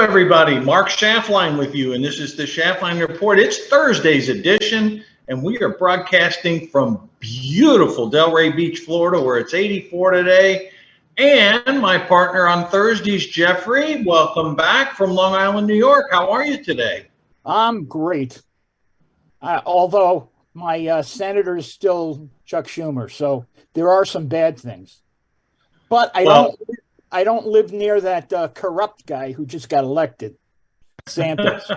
everybody. Mark Schaftlein with you, and this is the Schaftlein Report. It's Thursday's edition, and we are broadcasting from beautiful Delray Beach, Florida, where it's 84 today. And my partner on Thursdays, Jeffrey, welcome back from Long Island, New York. How are you today? I'm great. Although my senator is still Chuck Schumer, so there are some bad things. But I don't live near that corrupt guy who just got elected, Santos.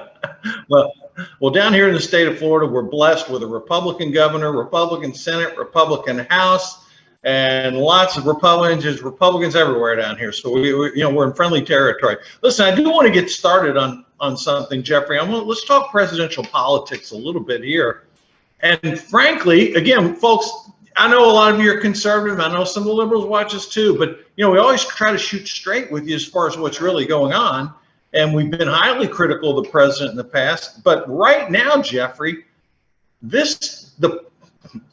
well, down here in the state of Florida, we're blessed with a Republican governor, Republican Senate, Republican House, and lots of Republicans. There's Republicans everywhere down here, so we're in friendly territory. Listen, I do want to get started on something, Jeffrey. Let's talk presidential politics a little bit here. And frankly, again, folks, I know a lot of you are conservative. I know some of the liberals watch us too, but we always try to shoot straight with you as far as what's really going on. And we've been highly critical of the president in the past. But right now, Jeffrey, the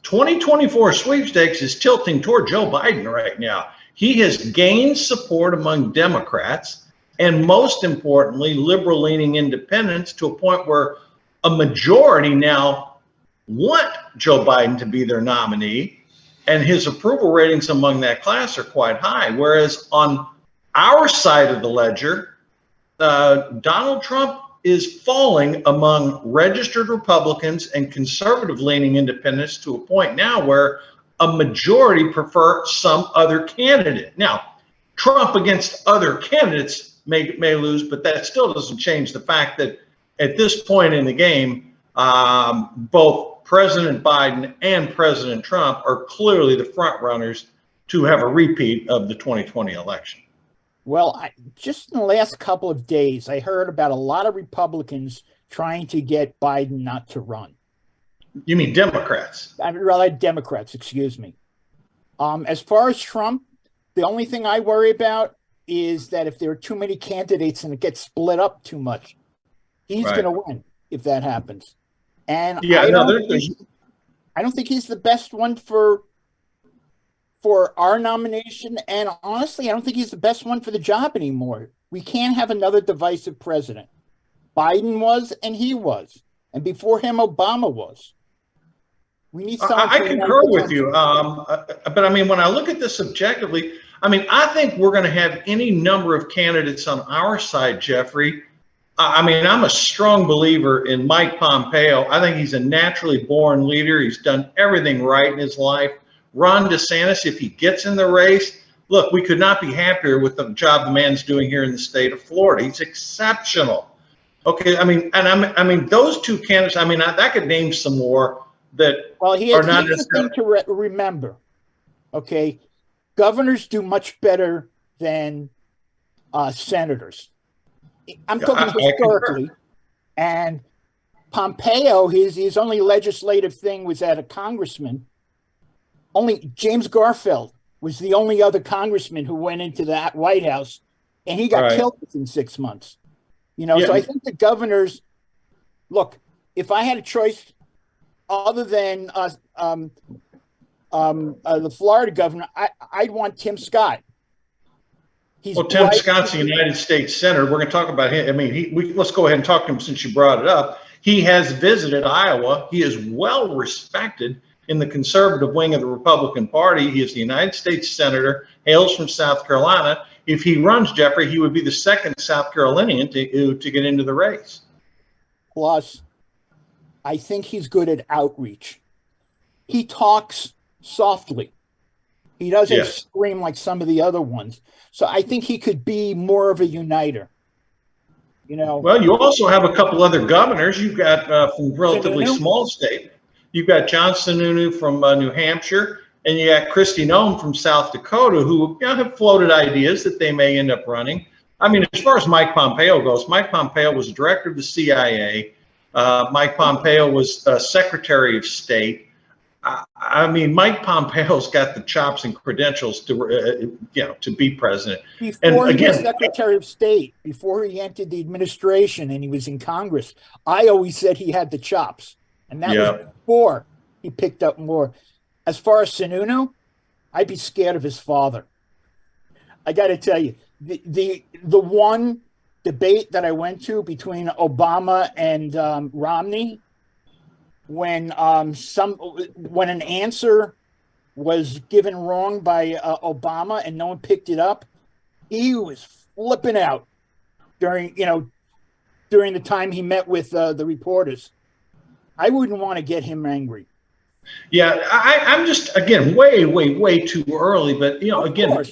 2024 sweepstakes is tilting toward Joe Biden right now. He has gained support among Democrats and, most importantly, liberal-leaning independents to a point where a majority now want Joe Biden to be their nominee, and his approval ratings among that class are quite high. Whereas on our side of the ledger, Donald Trump is falling among registered Republicans and conservative-leaning independents to a point now where a majority prefer some other candidate. Now, Trump against other candidates may lose, but that still doesn't change the fact that at this point in the game, both President Biden and President Trump are clearly the front runners to have a repeat of the 2020 election. Well, just in the last couple of days, I heard about a lot of Republicans trying to get Biden not to run. You mean Democrats? I mean, rather Democrats, excuse me. As far as Trump, the only thing I worry about is that if there are too many candidates and it gets split up too much, he's going to win if that happens. And yeah, I don't think he's the best one for our nomination. And honestly, I don't think he's the best one for the job anymore. We can't have another divisive president. Biden was, and he was. And before him, Obama was. We need someone. I concur with you. But I mean, when I look at this objectively, I think we're going to have any number of candidates on our side, Jeffrey. I'm a strong believer in Mike Pompeo. I think he's a naturally born leader. He's done everything right in his life. Ron DeSantis, if he gets in the race, look, we could not be happier with the job the man's doing here in the state of Florida. He's exceptional. Okay, those two candidates. I could name some more that are not necessarily. Thing to remember, okay, governors do much better than senators. I'm talking historically, and Pompeo, his only legislative thing was at a congressman. Only James Garfield was the only other congressman who went into that White House, and he got killed within 6 months. So I think the governors, look, if I had a choice other than the Florida governor, I'd want Tim Scott. Tim Scott's the United States Senator. We're going to talk about him. Let's go ahead and talk to him since you brought it up. He has visited Iowa. He is well respected in the conservative wing of the Republican Party. He is the United States Senator, hails from South Carolina. If he runs, Jeffrey, he would be the second South Carolinian to get into the race. Plus, I think he's good at outreach. He talks softly. He doesn't scream like some of the other ones. So I think he could be more of a uniter. Well, you also have a couple other governors. You've got from relatively small state. You've got John Sununu from New Hampshire, and you got Kristi Noem from South Dakota, who have floated ideas that they may end up running. As far as Mike Pompeo goes, Mike Pompeo was director of the CIA. Mike Pompeo was Secretary of State. Mike Pompeo's got the chops and credentials to be president. Before he was Secretary of State, before he entered the administration and he was in Congress, I always said he had the chops. And that was before he picked up more. As far as Sununu, I'd be scared of his father. I got to tell you, the one debate that I went to between Obama and Romney, when an answer was given wrong by Obama and no one picked it up, he was flipping out during the time he met with the reporters. I wouldn't want to get him angry. Yeah, I'm just, again, way too early. But, again,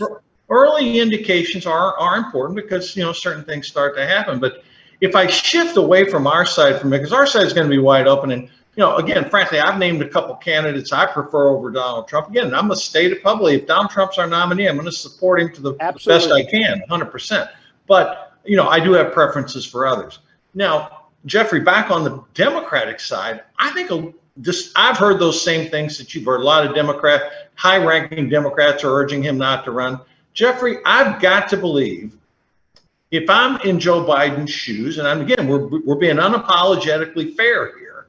early indications are important because, certain things start to happen. But if I shift away from our side from it, because our side is going to be wide open. And, again, frankly, I've named a couple candidates I prefer over Donald Trump. Again, I'm going to state it publicly. If Donald Trump's our nominee, I'm going to support him to the best I can, 100%. But, I do have preferences for others. Now, Jeffrey, back on the Democratic side, I think I've heard those same things that you've heard. A lot of high-ranking Democrats are urging him not to run. Jeffrey, I've got to believe, if I'm in Joe Biden's shoes, and again, we're being unapologetically fair here,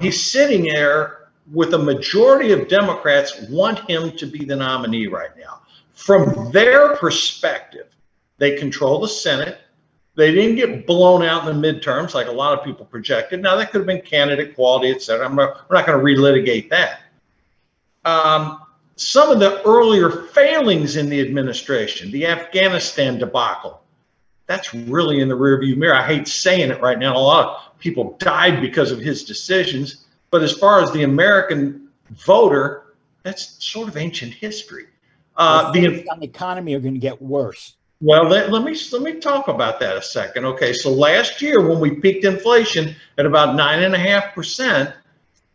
he's sitting there with a majority of Democrats want him to be the nominee right now. From their perspective, they control the Senate. They didn't get blown out in the midterms like a lot of people projected. Now, that could have been candidate quality, et cetera. We're not going to relitigate that. Some of the earlier failings in the administration, the Afghanistan debacle, that's really in the rearview mirror. I hate saying it right now. A lot of people died because of his decisions. But as far as the American voter, that's sort of ancient history. The economy are going to get worse. Well, let me talk about that a second. Okay, so last year when we peaked inflation at about 9.5%,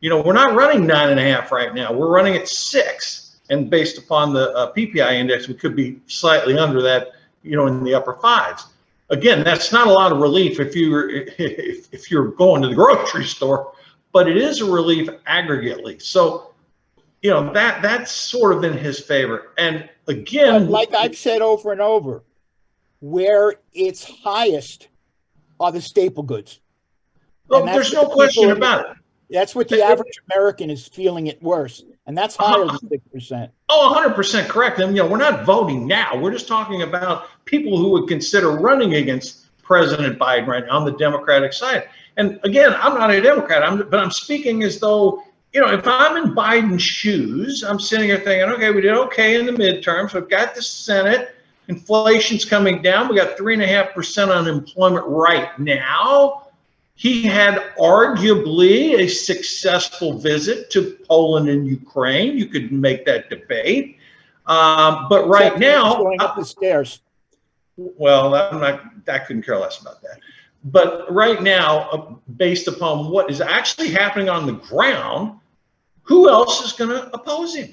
we're not running 9.5 right now. We're running at 6, and based upon the PPI index, we could be slightly under that, in the upper 5s. Again, that's not a lot of relief if you're going to the grocery store, but it is a relief aggregately. So, that's sort of in his favor. And again, but like I've said over and over, where it's highest are the staple goods. Well, there's no question about it. That's what the average American is feeling it worse, and that's higher than 6%. Oh, 100% correct. And we're not voting now. We're just talking about people who would consider running against President Biden right now on the Democratic side. And again, I'm not a Democrat, but I'm speaking as though, if I'm in Biden's shoes, I'm sitting here thinking, okay, we did okay in the midterms. We've got the Senate. Inflation's coming down. We got 3.5% unemployment right now. He had arguably a successful visit to Poland and Ukraine. You could make that debate. But right now, going up the stairs. Well, I couldn't care less about that. But right now, based upon what is actually happening on the ground, who else is going to oppose him?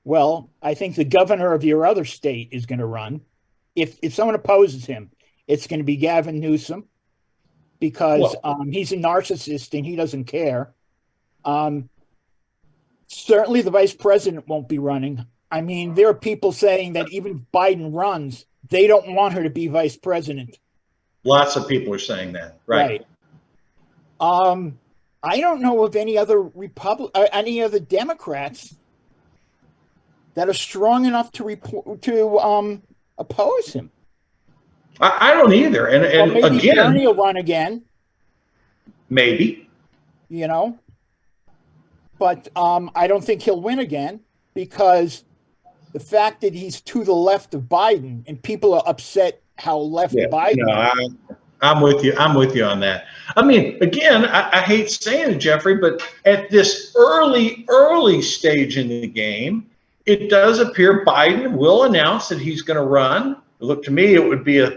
Well, I think the governor of your other state is going to run. If someone opposes him, it's going to be Gavin Newsom, because he's a narcissist and he doesn't care. Certainly the vice president won't be running. I mean, there are people saying that even if Biden runs, they don't want her to be vice president. Lots of people are saying that, right? I don't know of any other Democrats that are strong enough to oppose him. I don't either. And maybe again, Bernie will run again. Maybe. But I don't think he'll win again, because the fact that he's to the left of Biden and people are upset how left Biden. No, I'm with you. I'm with you on that. I mean, again, I hate saying it, Jeffrey, but at this early stage in the game, it does appear Biden will announce that he's going to run. Look, to me, it would be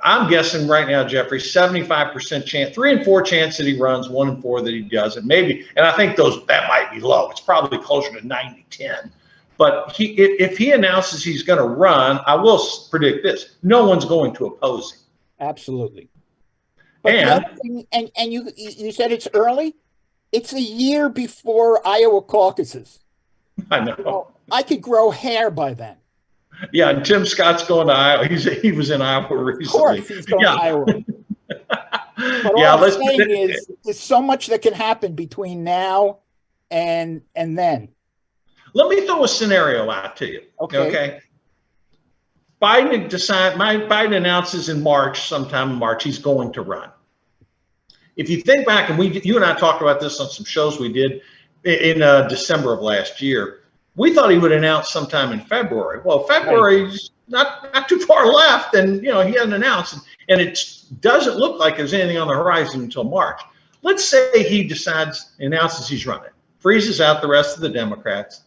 I'm guessing right now, Jeffrey, 75% chance, 3 and 4 chance that he runs, 1 and 4 that he doesn't. Maybe, and I think that might be low. It's probably closer to 90-10. But if he announces he's going to run, I will predict this: no one's going to oppose him. Absolutely. But and you said it's early. It's a year before Iowa caucuses. I know. I could grow hair by then. Yeah, and Tim Scott's going to Iowa. He was in Iowa recently. Of course, he's going to Iowa. But all I'm saying is, there's so much that can happen between now and then. Let me throw a scenario out to you. Okay. Biden announces in March, sometime in March, he's going to run. If you think back, and you and I talked about this on some shows we did in December of last year, we thought he would announce sometime in February. Well, February's not too far left, and he hasn't announced, and it doesn't look like there's anything on the horizon until March. Let's say he announces he's running, freezes out the rest of the Democrats,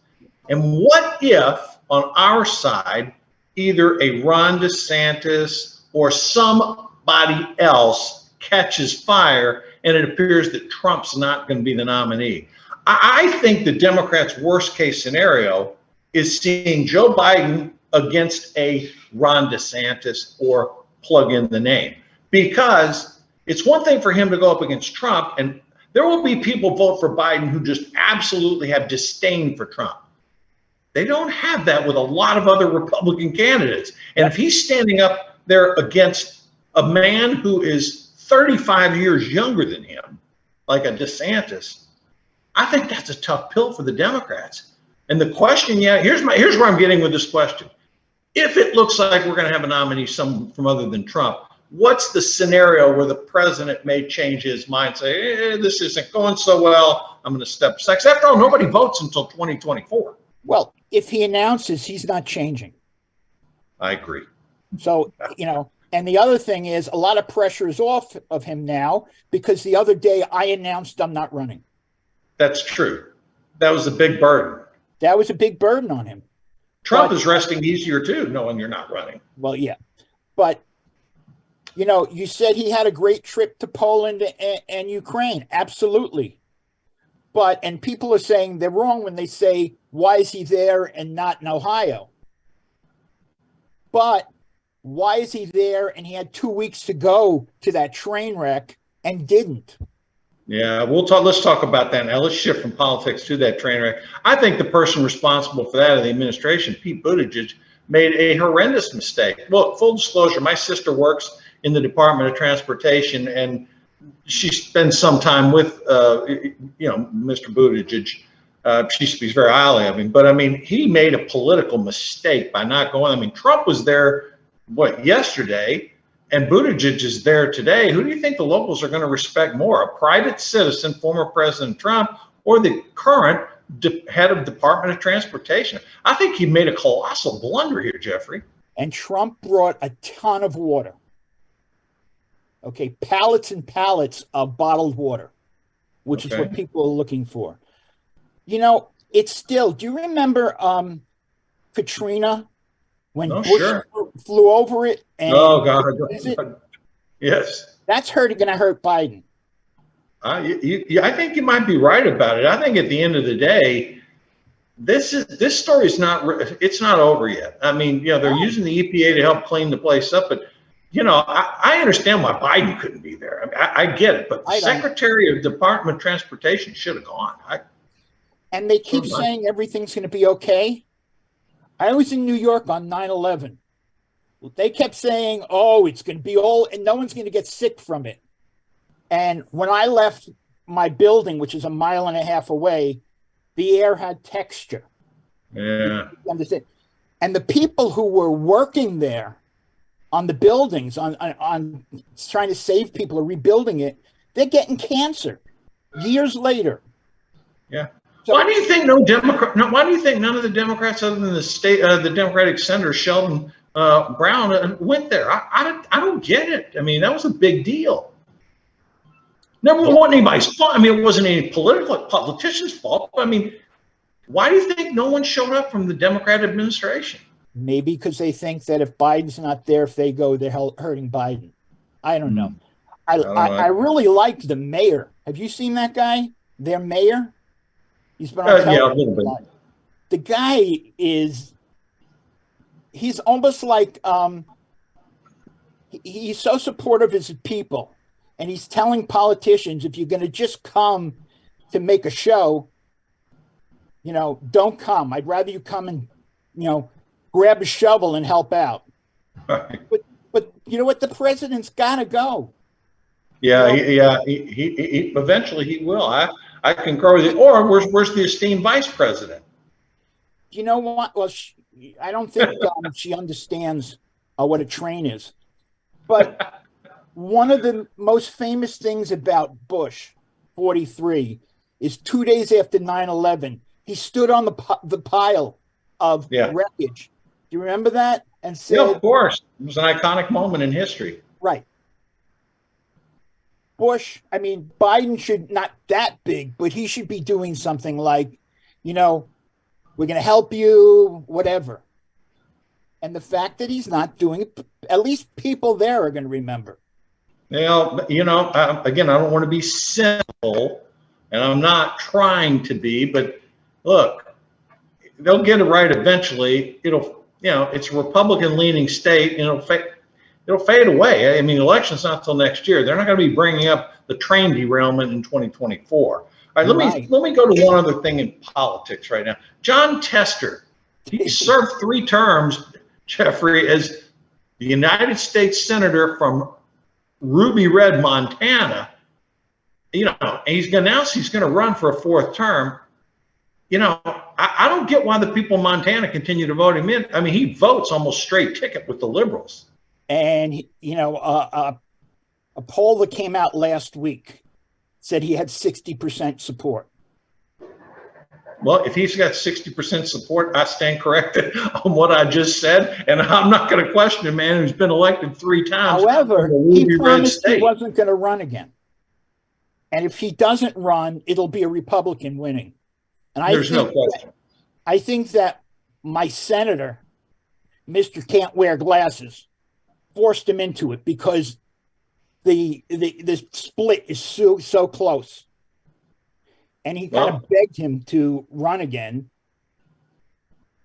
and what if on our side, either a Ron DeSantis or somebody else catches fire and it appears that Trump's not going to be the nominee? I think the Democrats' worst case scenario is seeing Joe Biden against a Ron DeSantis or plug in the name, because it's one thing for him to go up against Trump, and there will be people vote for Biden who just absolutely have disdain for Trump. They don't have that with a lot of other Republican candidates. And if he's standing up there against a man who is 35 years younger than him, like a DeSantis, I think that's a tough pill for the Democrats. And the question, here's where I'm getting with this question. If it looks like we're going to have a nominee from other than Trump, what's the scenario where the president may change his mind, say, this isn't going so well, I'm going to step aside? After all, nobody votes until 2024. Well, if he announces he's not changing. I agree. So, and the other thing is a lot of pressure is off of him now, because the other day I announced I'm not running. That's true. That was a big burden. That was a big burden on him. Trump is resting easier too, knowing you're not running. Well, yeah. But, you said he had a great trip to Poland and Ukraine. Absolutely. And people are saying they're wrong when they say, why is he there and not in Ohio? But why is he there and he had 2 weeks to go to that train wreck and didn't? Yeah, let's talk about that now. Let's shift from politics to that train wreck. I think the person responsible for that in the administration, Pete Buttigieg, made a horrendous mistake. Well, full disclosure, my sister works in the Department of Transportation, and she spends some time with, Mr. Buttigieg. She speaks very highly of him. But, he made a political mistake by not going. Trump was there, yesterday? And Buttigieg is there today. Who do you think the locals are going to respect more, a private citizen, former President Trump, or the current head of Department of Transportation? I think he made a colossal blunder here, Jeffrey. And Trump brought a ton of water. Okay, pallets and pallets of bottled water, which is what people are looking for. It's still, do you remember Katrina? When Bush flew over it, and God. Yes, that's going to hurt Biden. I think you might be right about it. I think at the end of the day, this story is not over yet. They're using the EPA to help clean the place up, but I understand why Biden couldn't be there. I get it, but the Secretary of Department of Transportation should have gone. And they keep saying everything's going to be okay. I was in New York on 9/11. They kept saying, it's going to be and no one's going to get sick from it. And when I left my building, which is a mile and a half away, the air had texture. Yeah. You understand? And the people who were working there on the buildings, on trying to save people or rebuilding it, they're getting cancer years later. Yeah. So, why do you think why do you think none of the Democrats, other than the Democratic Senator Sheldon Brown, went there? I don't get it. That was a big deal. Never wasn't anybody's fault. It wasn't any politician's fault. Why do you think no one showed up from the Democrat administration? Maybe because they think that if Biden's not there, if they go, they're hurting Biden. I don't know. I really liked the mayor. Have you seen that guy? Their mayor? He's been on television. Yeah, a little bit. The guy he's almost like, he's so supportive of his people. And he's telling politicians, if you're going to just come to make a show, don't come. I'd rather you come and, grab a shovel and help out. Right. But you know what? The president's got to go. Yeah, he eventually he will. I concur with you. Or where's the esteemed vice president? You know what? Well, I don't think she understands what a train is. But one of the most famous things about Bush, 43, is 2 days after 9/11, he stood on the pile of wreckage. Do you remember that? And said, yeah, of course. It was an iconic moment in history. Right. Bush, I mean, Biden should not that big, but he should be doing something like, we're going to help you, whatever. And the fact that he's not doing it, at least people there are going to remember. Well, again, I don't want to be cynical, and I'm not trying to be, but look, they'll get it right eventually. It's a Republican-leaning state, and it'll fade away. I mean, the election's not till next year. They're not going to be bringing up the train derailment in 2024. All right, let me go to one other thing in politics right now. John Tester, he served 3 terms, Jeffrey, as the United States Senator from Ruby Red, Montana. He's announced he's going to run for a 4th term. I don't get why the people in Montana continue to vote him in. I mean, he votes almost straight ticket with the liberals. And, a poll that came out last week said he had 60% support. Well, if he's got 60% support, I stand corrected on what I just said. And I'm not going to question a man who's been elected 3 times. However, he promised he wasn't going to run again. And if he doesn't run, it'll be a Republican winning. And there's no question. I think that my senator, Mr. Can't Wear Glasses, forced him into it because the split is so close. And he kind of begged him to run again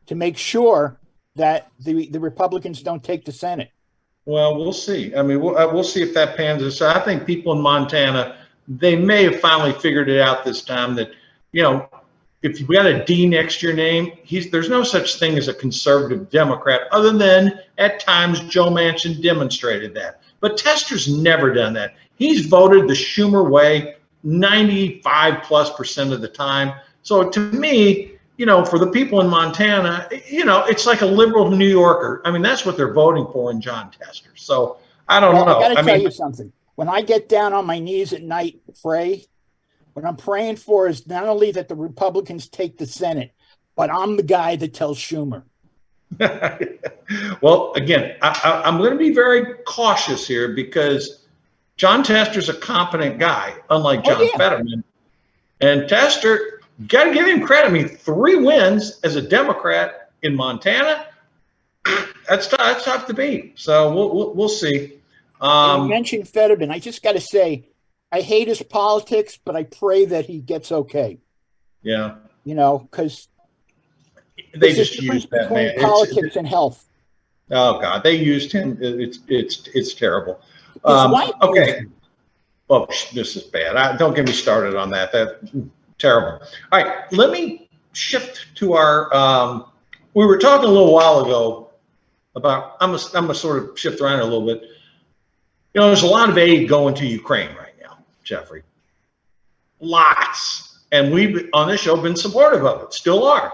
to make sure that the Republicans don't take the Senate. Well, we'll see. I mean, we'll see if that pans out. So I think people in Montana, they may have finally figured it out this time that, if you've got a D next to your name, there's no such thing as a conservative Democrat, other than at times Joe Manchin demonstrated that. But Tester's never done that. He's voted the Schumer way 95+% of the time. So to me, for the people in Montana, it's like a liberal New Yorker. I mean, that's what they're voting for in John Tester. So I don't know. I got to tell you something. When I get down on my knees at night, pray, what I'm praying for is not only that the Republicans take the Senate, but I'm the guy that tells Schumer. Well, again, I'm going to be very cautious here because John Tester's a competent guy, unlike John Fetterman. And Tester, you got to give him credit. I mean, 3 wins as a Democrat in Montana. That's tough to beat. So we'll see. You mentioned Fetterman. I just got to say, I hate his politics, but I pray that he gets okay. Yeah. Because they just used that man. Politics and health. Oh God, they used him. It's terrible. Okay. Well, this is bad. Don't get me started on that. That's terrible. All right, let me shift to our. We were talking a little while ago about. I'm gonna sort of shift around a little bit. There's a lot of aid going to Ukraine right now, Jeffrey. Lots, and we've on this show been supportive of it. Still are.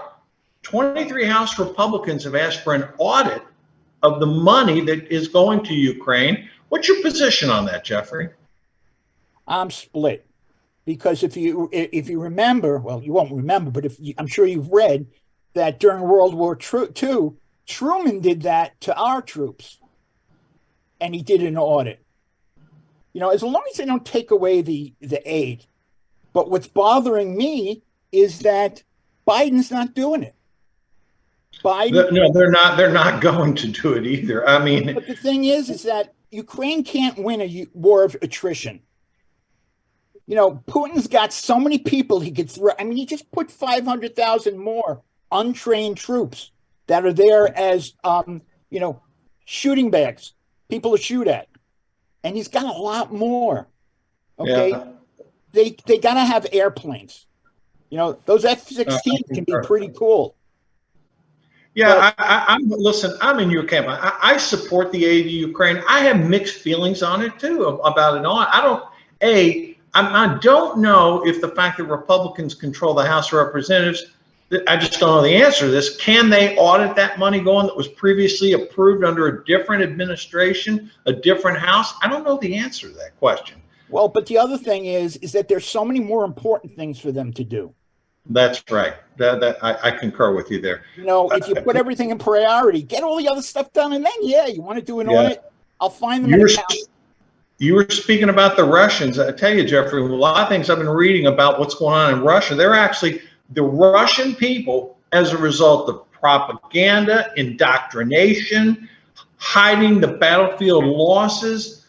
23 House Republicans have asked for an audit of the money that is going to Ukraine. What's your position on that, Jeffrey? I'm split because if you remember, well, you won't remember, but I'm sure you've read that during World War II, Truman did that to our troops, and he did an audit. As long as they don't take away the aid. But what's bothering me is that Biden's not doing it. No, they're not. They're not going to do it either. I mean, but the thing is that Ukraine can't win a war of attrition. Putin's got so many people he could throw. I mean, he just put 500,000 more untrained troops that are there as, shooting bags, people to shoot at, and he's got a lot more. Okay, yeah. They gotta have airplanes. Those F-16 can be pretty cool. Yeah, listen, I'm in your camp. I support the aid to Ukraine. I have mixed feelings on it too about it all. I don't know if the fact that Republicans control the House of Representatives I just don't know the answer to this. Can they audit that money going that was previously approved under a different administration, a different House? I don't know the answer to that question. Well, but the other thing is that there's so many more important things for them to do. That's right. I concur with you there. You know, if you put everything in priority, get all the other stuff done, and then, yeah, you want to do an audit, I'll find them. You were speaking about the Russians. I tell you, Jeffrey, a lot of things I've been reading about what's going on in Russia. They're actually, the Russian people, as a result of propaganda, indoctrination, hiding the battlefield losses,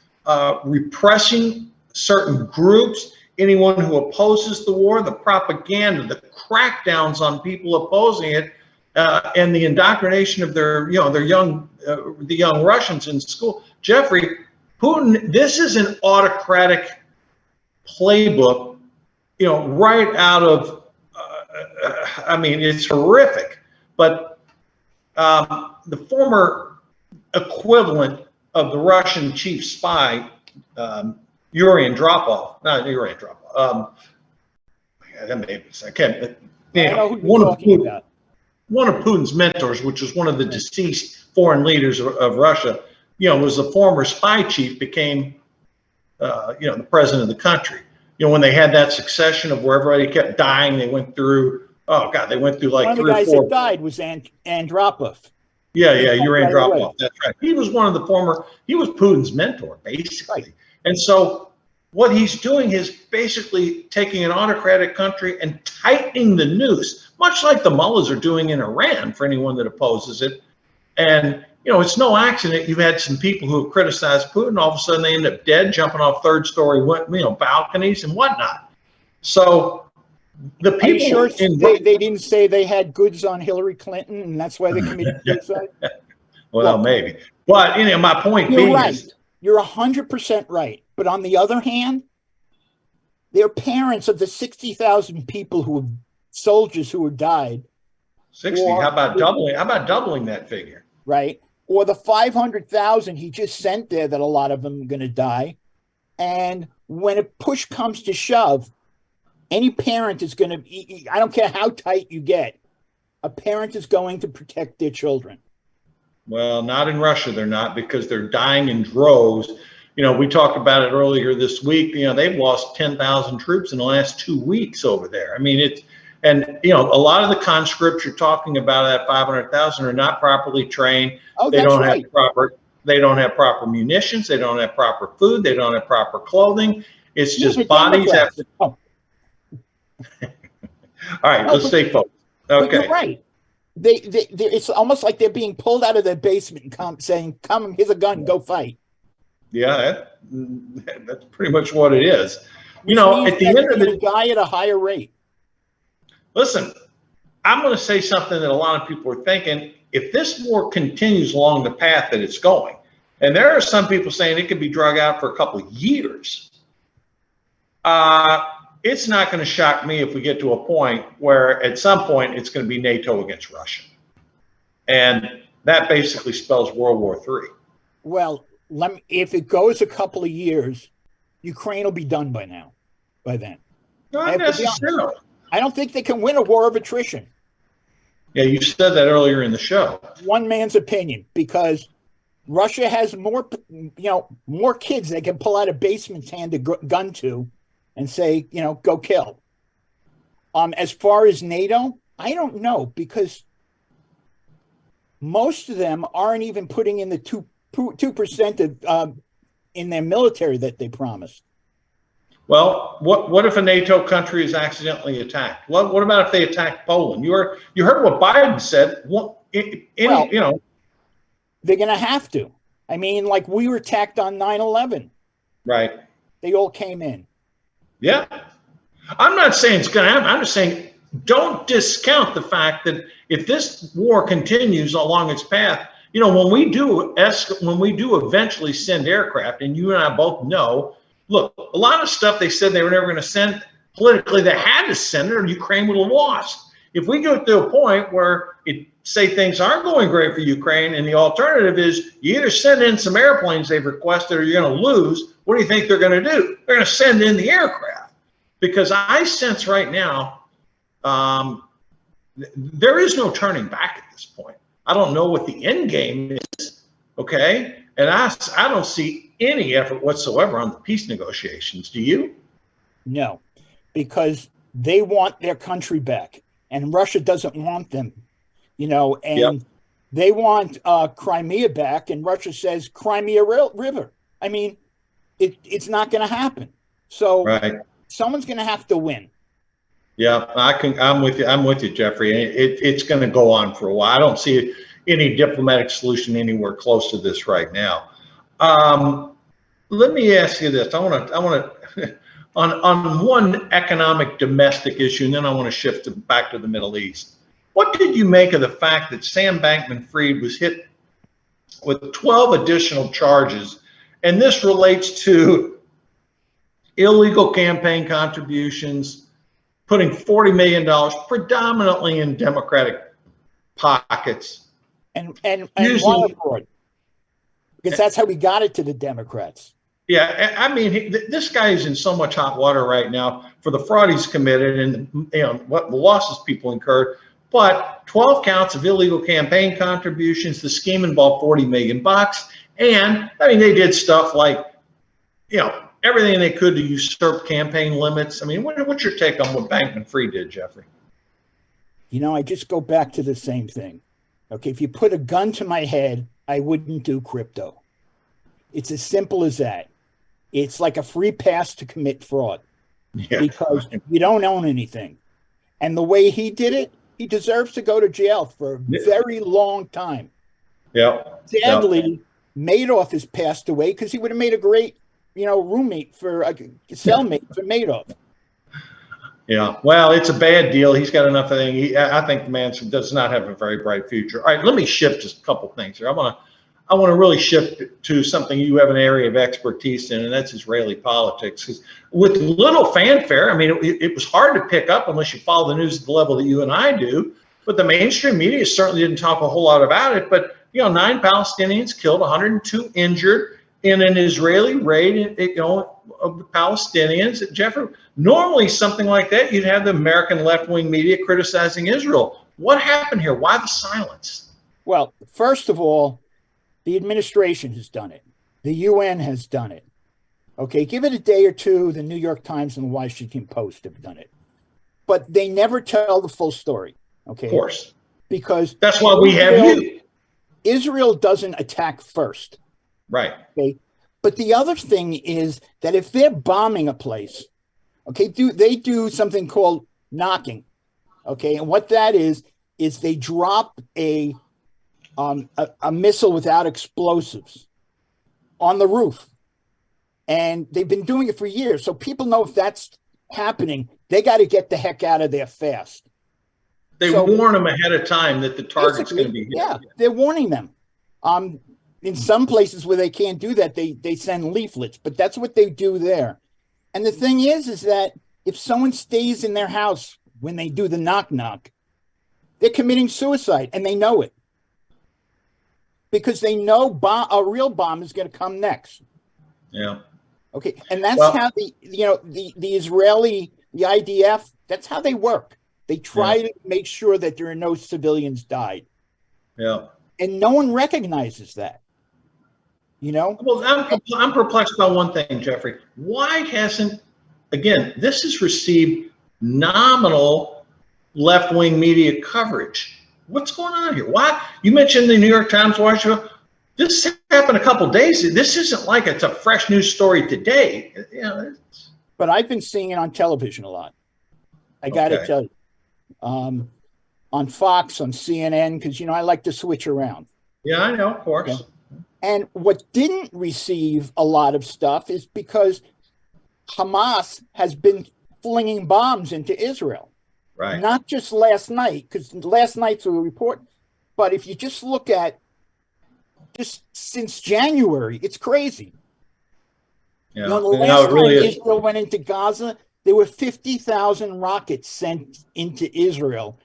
repressing certain groups, anyone who opposes the war, the propaganda, the crackdowns on people opposing it, and the indoctrination of their young Russians in school. Jeffrey, Putin, this is an autocratic playbook, right out of, I mean, it's horrific. But the former equivalent of the Russian chief spy, Yuri Andropov, not Yuri Andropov, I can't, one of Putin's mentors, which was one of the deceased foreign leaders of Russia, was the former spy chief, became, the president of the country. When they had that succession of where everybody kept dying, they went through, they went through like one of the guys that died was Andropov. Yeah, Yuri Andropov. That's right. He was he was Putin's mentor, basically. Right. And so what he's doing is basically taking an autocratic country and tightening the noose, much like the mullahs are doing in Iran for anyone that opposes it. And, it's no accident you've had some people who have criticized Putin. All of a sudden they end up dead, jumping off third-story, balconies and whatnot. So the people, sure they didn't say they had goods on Hillary Clinton, and that's why they committed suicide? Well, maybe. But my point being, is you're 100% right. But on the other hand, they're parents of the 60,000 people soldiers who have died. 60. How about doubling? How about doubling that figure? Right. Or the 500,000 he just sent there, that a lot of them are going to die. And when a push comes to shove, any parent is going to, I don't care how tight you get, a parent is going to protect their children. Well, not in Russia, they're not, because they're dying in droves. We talked about it earlier this week. They've lost 10,000 troops in the last 2 weeks over there. I mean, a lot of the conscripts you're talking about, that 500,000, are not properly trained. Oh, they don't right. have proper munitions. They don't have proper food. They don't have proper clothing. It's just bodies after. Oh. All right, let's stay focused. Okay. You're right. It's almost like they're being pulled out of their basement and saying, "Come, here's a gun, go fight." Yeah, that's pretty much what it is. At the end of the die at a higher rate. Listen, I'm going to say something that a lot of people are thinking. If this war continues along the path that it's going, and there are some people saying it could be drug out for a couple of years, it's not going to shock me if we get to a point where at some point it's going to be NATO against Russia. And that basically spells World War III. Well, if it goes a couple of years, Ukraine will be done by then. Not necessarily. I don't think they can win a war of attrition. Yeah, you said that earlier in the show. One man's opinion, because Russia has more kids they can pull out of basements, hand a gun to, and say, go kill. As far as NATO, I don't know, because most of them aren't even putting in the 2% in their military that they promised. Well, what if a NATO country is accidentally attacked? What about if they attack Poland? You heard what Biden said. They're going to have to. I mean, like we were attacked on 9/11. Right. They all came in. Yeah. I'm not saying it's going to happen. I'm just saying don't discount the fact that if this war continues along its path, when we do eventually send aircraft, and you and I both know, look, a lot of stuff they said they were never going to send, politically they had to send it or Ukraine would have lost. If we go to a point where say things aren't going great for Ukraine, and the alternative is you either send in some airplanes they've requested or you're going to lose, what do you think they're going to do? They're going to send in the aircraft. Because I sense right now there is no turning back at this point. I don't know what the end game is, okay? And I don't see any effort whatsoever on the peace negotiations. Do you? No, because they want their country back, and Russia doesn't want them, and they want Crimea back, and Russia says Crimea River. I mean, it's not going to happen. So someone's going to have to win. Yeah, I'm with you. I'm with you, Jeffrey. It's going to go on for a while. I don't see any diplomatic solution anywhere close to this right now. Let me ask you this. I want to on one economic domestic issue, and then I want to shift back to the Middle East. What did you make of the fact that Sam Bankman-Fried was hit with 12 additional charges, and this relates to illegal campaign contributions, putting $40 million predominantly in Democratic pockets, and wire fraud, because that's how we got it to the Democrats. Yeah, I mean, this guy is in so much hot water right now for the fraud he's committed and what the losses people incurred. But 12 counts of illegal campaign contributions. The scheme involved $40 million, and I mean, they did stuff like, everything they could to usurp campaign limits. I mean, what's your take on what Bankman-Fried did, Jeffrey? I just go back to the same thing. Okay, if you put a gun to my head, I wouldn't do crypto. It's as simple as that. It's like a free pass to commit fraud because you don't own anything. And the way he did it, he deserves to go to jail for a very long time. Yeah. Sadly, Madoff has passed away because he would have made a great, roommate for a cellmate for Madoff. Yeah, well, it's a bad deal. He's got enough of things. I think the man does not have a very bright future. All right, let me shift just a couple things here. I want to really shift to something you have an area of expertise in, and that's Israeli politics. Because with little fanfare, I mean, it was hard to pick up unless you follow the news at the level that you and I do. But the mainstream media certainly didn't talk a whole lot about it. But 9 Palestinians killed, 102 injured in an Israeli raid, of the Palestinians. Jeffrey, normally something like that, you'd have the American left-wing media criticizing Israel. What happened here? Why the silence? Well, first of all, the administration has done it. The UN has done it. Okay, give it a day or two. The New York Times and the Washington Post have done it. But they never tell the full story. Okay. Of course. Because that's why we have you. Israel doesn't attack first. Right. Okay. But the other thing is that if they're bombing a place, okay, they do something called knocking. Okay. And what that is they drop a missile without explosives on the roof. And they've been doing it for years. So people know if that's happening, they got to get the heck out of there fast. They warn them ahead of time that the target's going to be hit. Yeah, they're warning them. In some places where they can't do that, they send leaflets, but that's what they do there. And the thing is that if someone stays in their house when they do the knock-knock, they're committing suicide, and they know it. Because they know a real bomb is going to come next. Yeah. Okay, and that's how the Israeli, the IDF, that's how they work. They try to make sure that there are no civilians died. Yeah. And no one recognizes that. Well, I'm perplexed by one thing, Jeffrey. Why hasn't, again, this has received nominal left-wing media coverage. What's going on here? Why? You mentioned the New York Times, Washington. This happened a couple of days. This isn't like it's a fresh news story today. But I've been seeing it on television a lot. I got to tell you. On Fox, on CNN, because, I like to switch around. Yeah, I know, of course. Okay. And what didn't receive a lot of stuff is because Hamas has been flinging bombs into Israel. Right. Not just last night, because last night's a report, but if you just look at just since January, it's crazy. Yeah. The last time Israel went into Gaza, there were 50,000 rockets sent into Israel.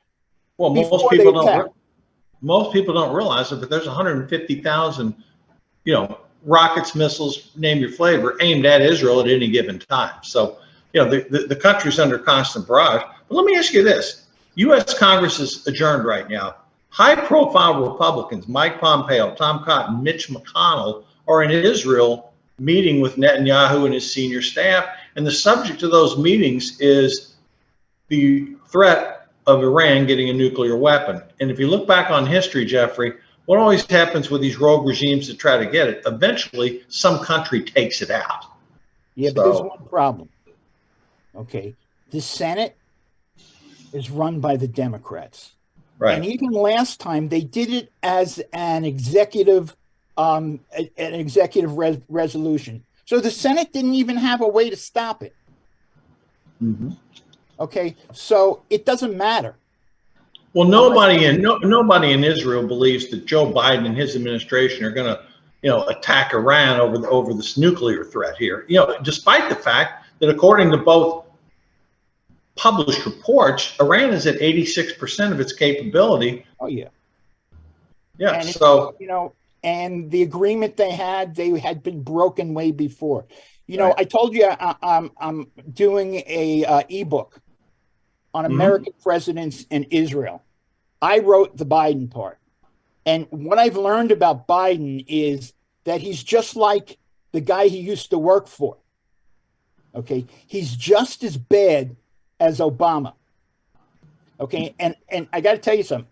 Well, most people don't realize it, but there's 150,000, rockets, missiles, name your flavor, aimed at Israel at any given time. So, the country's under constant barrage. But let me ask you this. U.S. Congress is adjourned right now. High-profile Republicans, Mike Pompeo, Tom Cotton, Mitch McConnell, are in Israel meeting with Netanyahu and his senior staff. And the subject of those meetings is the threat of Iran getting a nuclear weapon. And if you look back on history, Jeffrey, what always happens with these rogue regimes that try to get it, eventually some country takes it out. Yeah, but there's one problem. Okay, the Senate is run by the Democrats. Right. And even last time they did it as an executive resolution. So the Senate didn't even have a way to stop it. Mm-hmm. Okay, so it doesn't matter. Well, nobody in Israel believes that Joe Biden and his administration are going to, attack Iran over this nuclear threat here. Despite the fact that according to both published reports, Iran is at 86% of its capability. Oh yeah. Yeah. And so and the agreement they had been broken way before. Right. I told you I'm doing a ebook on American presidents and Israel. I wrote the Biden part. And what I've learned about Biden is that he's just like the guy he used to work for. Okay. He's just as bad as Obama. Okay. And I got to tell you something.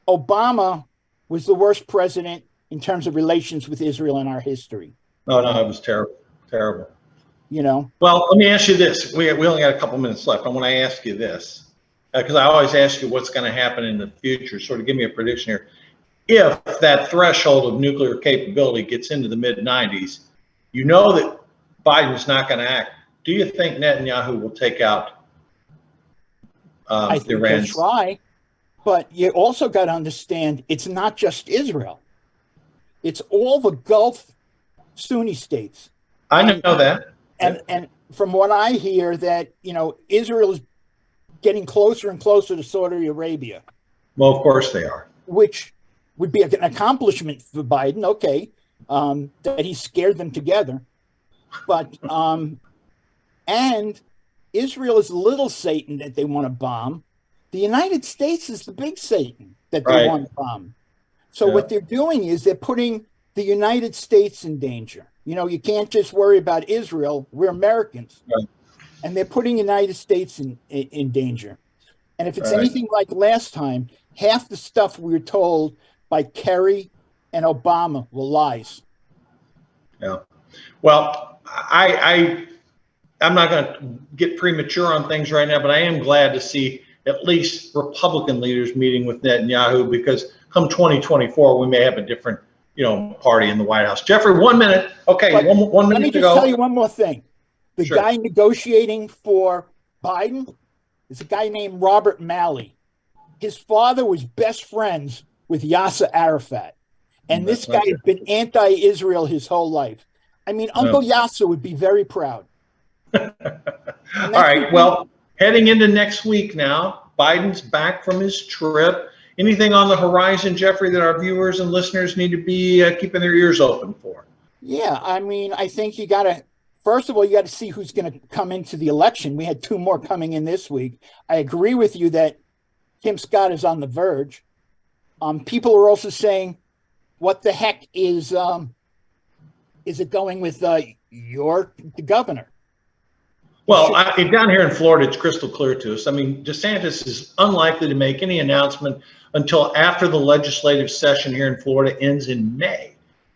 Obama was the worst president in terms of relations with Israel in our history. No, it was terrible. Terrible. Well, let me ask you this. We only got a couple minutes left. I want to ask you this, because I always ask you what's going to happen in the future. Sort of give me a prediction here. If that threshold of nuclear capability gets into the mid-90s, you know that Biden's not going to act. Do you think Netanyahu will take out I think he'll try, but you also got to understand it's not just Israel. It's all the Gulf Sunni states. I know that. And from what I hear, that Israel is getting closer and closer to Saudi Arabia. Well, of course they are. Which would be an accomplishment for Biden. Okay, that he scared them together, but and Israel is little Satan that they want to bomb. The United States is the big Satan that they want to bomb. So what they're doing is they're putting the United States in danger. You can't just worry about Israel. We're Americans. Right. And they're putting the United States in danger. And if it's anything like last time, half the stuff we were told by Kerry and Obama were lies. Yeah. Well, I'm not going to get premature on things right now, but I am glad to see at least Republican leaders meeting with Netanyahu, because come 2024, we may have a different party in the White House. Jeffrey, 1 minute. Okay, one minute to go. Let me just tell you one more thing. The guy negotiating for Biden is a guy named Robert Malley. His father was best friends with Yasser Arafat. And this guy has been anti-Israel his whole life. I mean, Uncle Yasser would be very proud. All right, well, heading into next week now, Biden's back from his trip. Anything on the horizon, Jeffrey, that our viewers and listeners need to be keeping their ears open for? Yeah, I mean, I think first of all, you got to see who's going to come into the election. We had 2 more coming in this week. I agree with you that Tim Scott is on the verge. People are also saying, what the heck is it going with the governor? Well, down here in Florida, it's crystal clear to us. I mean, DeSantis is unlikely to make any announcement until after the legislative session here in Florida ends in May.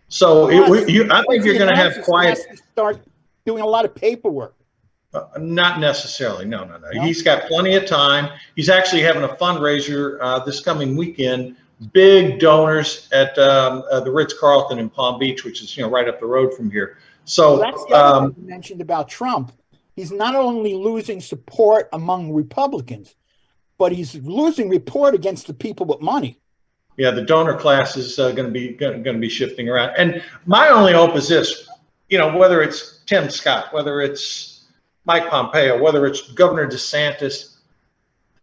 So I think you're going to have quiet. Start doing a lot of paperwork. Not necessarily. No. He's got plenty of time. He's actually having a fundraiser this coming weekend. Big donors at the Ritz-Carlton in Palm Beach, which is right up the road from here. So that's the other thing you mentioned about Trump. He's not only losing support among Republicans, but he's losing support against the people with money. Yeah, the donor class is going to be shifting around. And my only hope is this: whether it's Tim Scott, whether it's Mike Pompeo, whether it's Governor DeSantis,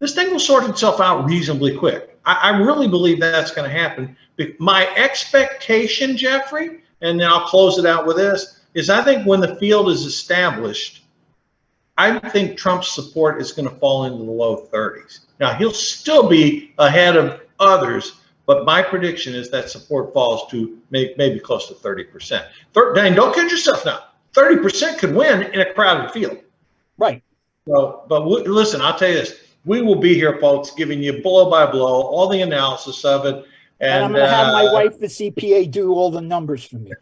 this thing will sort itself out reasonably quick. I really believe that's going to happen. My expectation, Jeffrey, and then I'll close it out with this, is I think when the field is established, I think Trump's support is going to fall into the low 30s. Now, he'll still be ahead of others, but my prediction is that support falls to maybe close to 30%. Dan, don't kid yourself now. 30% could win in a crowded field. Right. So, but listen, I'll tell you this. We will be here, folks, giving you blow by blow, all the analysis of it. And I'm going to have my wife, the CPA, do all the numbers for me.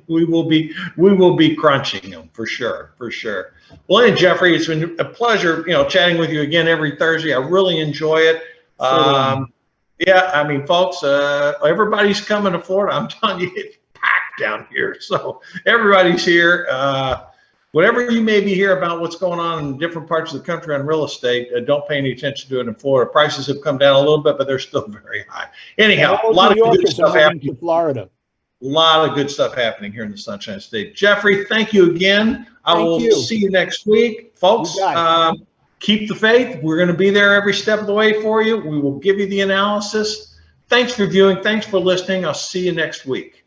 we will be crunching them for sure. Well, hey, Jeffrey, it's been a pleasure, chatting with you again every Thursday. I really enjoy it. Yeah, I mean, folks, everybody's coming to Florida. I'm telling you, it's packed down here. So everybody's here. Whatever you maybe hear about what's going on in different parts of the country on real estate, don't pay any attention to it in Florida. Prices have come down a little bit, but they're still very high. Anyhow, a lot of good stuff happening to Florida. A lot of good stuff happening here in the Sunshine State. Jeffrey, thank you again. I will see you next week. Folks, keep the faith. We're going to be there every step of the way for you. We will give you the analysis. Thanks for viewing. Thanks for listening. I'll see you next week.